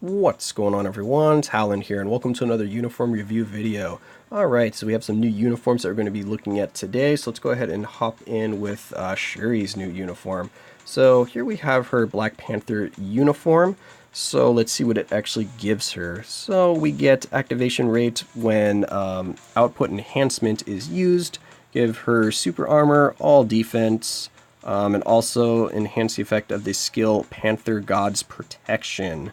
What's going on, everyone? Talen here, and welcome to another uniform review video. Alright, so we have some new uniforms that we're going to be looking at today, so let's go ahead and hop in with Shuri's new uniform. So here we have her Black Panther uniform, so let's see what it actually gives her. So we get activation rate when output enhancement is used, give her super armor, all defense, and also enhance the effect of the skill Panther God's Protection.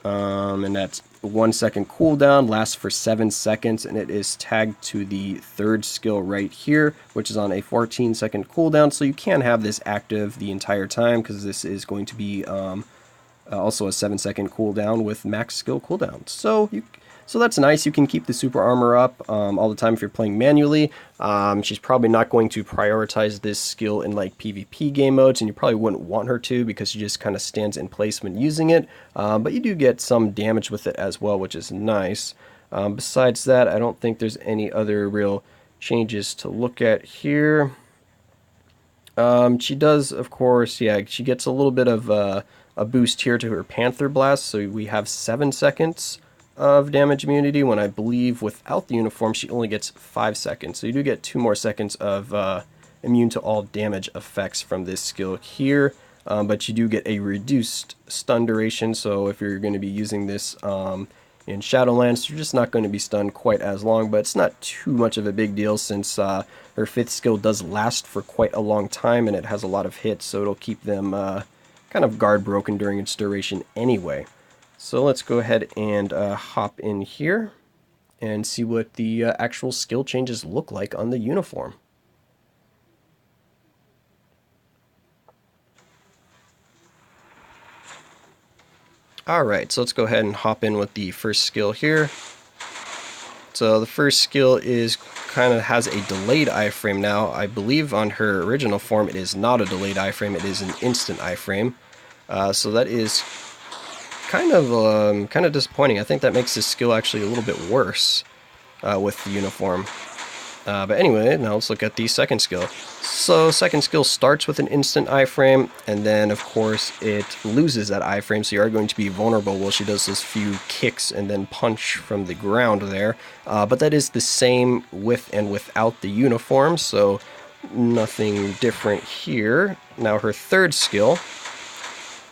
And that's 1 second cooldown, lasts for 7 seconds, and it is tagged to the third skill right here, which is on a 14-second cooldown. So you can have this active the entire time because this is going to be also a 7-second cooldown with max skill cooldown. So that's nice. You can keep the super armor up all the time if you're playing manually. She's probably not going to prioritize this skill in like PvP game modes, and you probably wouldn't want her to because she just kind of stands in place when using it. But you do get some damage with it as well, which is nice. Besides that, I don't think there's any other real changes to look at here. She does, of course, yeah, she gets a little bit of a boost here to her Panther Blast, so we have 7 seconds of damage immunity, when I believe without the uniform she only gets 5 seconds. So you do get 2 more seconds of immune to all damage effects from this skill here, but you do get a reduced stun duration, so if you're going to be using this in Shadowlands, you're just not going to be stunned quite as long, but it's not too much of a big deal since her 5th skill does last for quite a long time and it has a lot of hits, so it'll keep them kind of guard broken during its duration anyway. So let's go ahead and hop in here and see what the actual skill changes look like on the uniform. Alright, so let's go ahead and hop in with the first skill here. So the first skill is kind of has a delayed iframe now. I believe on her original form it is not a delayed iframe, it is an instant iframe. So that is kind of disappointing. I think that makes this skill actually a little bit worse with the uniform. But anyway, now let's look at the second skill. So second skill starts with an instant iframe, and then of course it loses that iframe, so you are going to be vulnerable while she does those few kicks and then punch from the ground there. But that is the same with and without the uniform, so nothing different here. Now her third skill,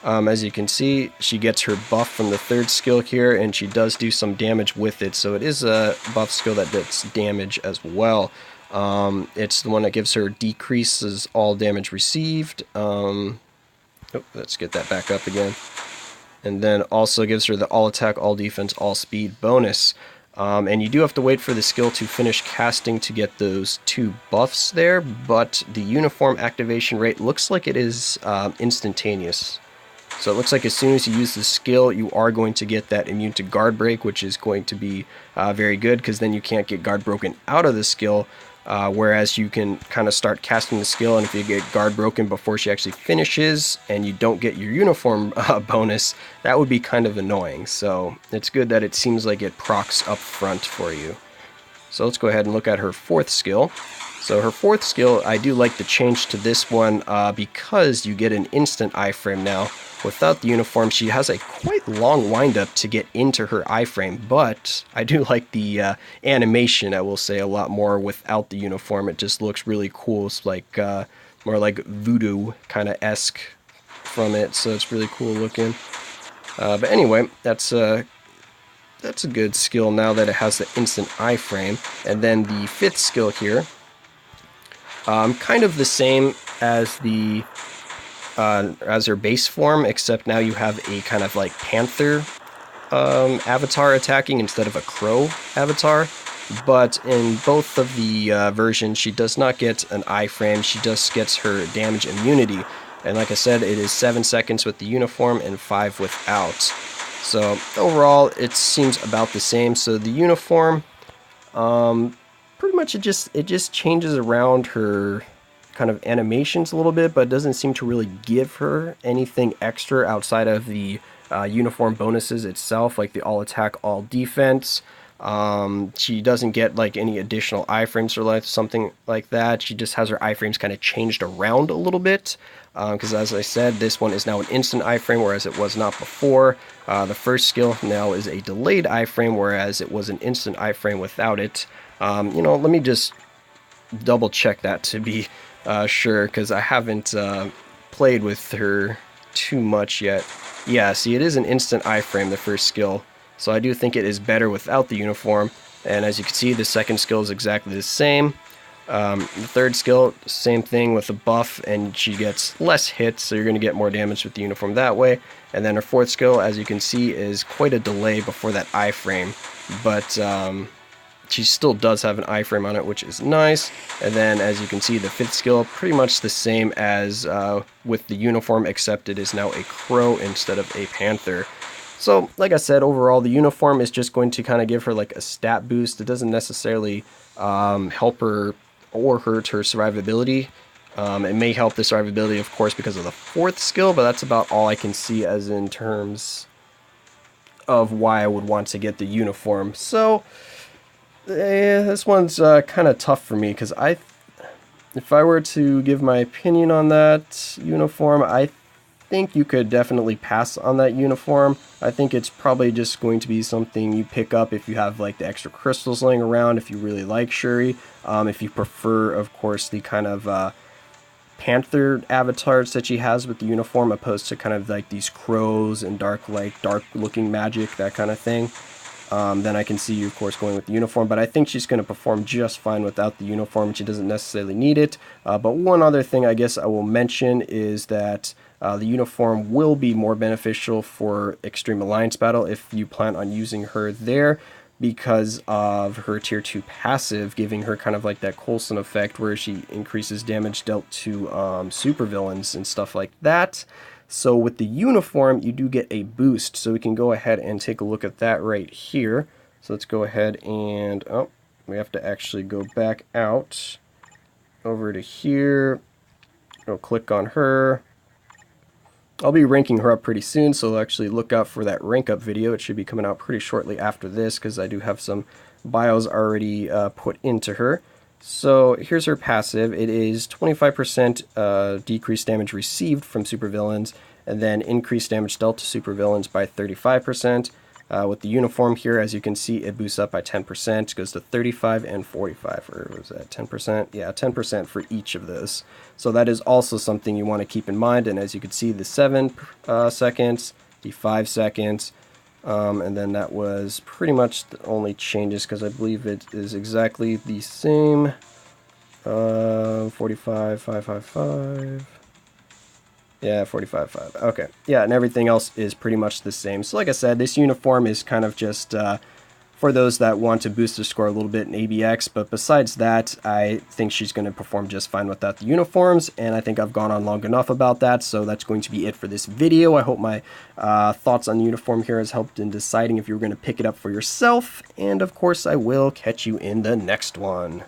as you can see, she gets her buff from the third skill here, and she does do some damage with it, so it is a buff skill that does damage as well. It's the one that gives her decreases all damage received. Let's get that back up again. And then also gives her the all attack, all defense, all speed bonus. And you do have to wait for the skill to finish casting to get those 2 buffs there, but the uniform activation rate looks like it is instantaneous. So it looks like as soon as you use the skill, you are going to get that immune to guard break, which is going to be very good, because then you can't get guard broken out of the skill, whereas you can kind of start casting the skill, and if you get guard broken before she actually finishes and you don't get your uniform bonus, that would be kind of annoying. So it's good that it seems like it procs up front for you. So let's go ahead and look at her 4th skill. So her 4th skill, I do like the change to this one because you get an instant iframe now. Without the uniform, she has a quite long windup to get into her iframe, but I do like the animation, I will say, a lot more without the uniform. It just looks really cool. It's like more like voodoo kind of esque from it, so it's really cool looking. But anyway, that's a good skill now that it has the instant iframe. And then the 5th skill here, kind of the same as the as her base form, except now you have a kind of like Panther avatar attacking instead of a Crow avatar. But in both of the versions, she does not get an iframe, she just gets her damage immunity. And like I said, it is 7 seconds with the uniform and 5 without. So overall, it seems about the same. So the uniform, pretty much it just changes around her kind of animations a little bit, but doesn't seem to really give her anything extra outside of the uniform bonuses itself, like the all attack, all defense. She doesn't get like any additional iframes or like something like that. She just has her iframes kind of changed around a little bit. Because as I said, this one is now an instant iframe, whereas it was not before. The first skill now is a delayed iframe, whereas it was an instant iframe without it. Let me just double check that to be sure, because I haven't played with her too much yet. Yeah, see, it is an instant iframe, the first skill, so I do think it is better without the uniform. And as you can see, the second skill is exactly the same. The third skill, same thing with a buff, and she gets less hits, so you're going to get more damage with the uniform that way. And then her fourth skill, as you can see, is quite a delay before that iframe, but she still does have an iframe on it, which is nice. And then, as you can see, the fifth skill, pretty much the same as with the uniform, except it is now a crow instead of a panther. So, like I said, overall, the uniform is just going to kind of give her like a stat boost. It doesn't necessarily help her or hurt her survivability. It may help the survivability, of course, because of the fourth skill, but that's about all I can see as in terms of why I would want to get the uniform. So, this one's kind of tough for me, because if I were to give my opinion on that uniform, I think you could definitely pass on that uniform. I think it's probably just going to be something you pick up if you have like the extra crystals laying around, if you really like Shuri, if you prefer, of course, the kind of Panther avatars that she has with the uniform, opposed to kind of like these crows and dark looking magic, that kind of thing. Then I can see you, of course, going with the uniform, but I think she's going to perform just fine without the uniform. She doesn't necessarily need it. But one other thing I guess I will mention is that the uniform will be more beneficial for Extreme Alliance Battle if you plan on using her there, because of her tier 2 passive, giving her kind of like that Coulson effect where she increases damage dealt to supervillains and stuff like that. So with the uniform, you do get a boost, so we can go ahead and take a look at that right here. So let's go ahead and, oh, we have to actually go back out over to here. I'll click on her. I'll be ranking her up pretty soon, so actually look out for that rank up video. It should be coming out pretty shortly after this, because I do have some bios already put into her. So here's her passive. It is 25% decreased damage received from supervillains, and then increased damage dealt to supervillains by 35%. With the uniform here, as you can see, it boosts up by 10%, goes to 35 and 45, or was that 10%? Yeah, 10% for each of those. So that is also something you want to keep in mind, and as you can see, the 7 seconds, the 5 seconds, and then that was pretty much the only changes, because I believe it is exactly the same. 45, 555. Yeah, 45.5. Okay. Yeah, and everything else is pretty much the same. So like I said, this uniform is kind of just for those that want to boost their score a little bit in ABX, but besides that, I think she's going to perform just fine without the uniforms, and I think I've gone on long enough about that, so that's going to be it for this video. I hope my thoughts on the uniform here has helped in deciding if you're going to pick it up for yourself, and of course I will catch you in the next one.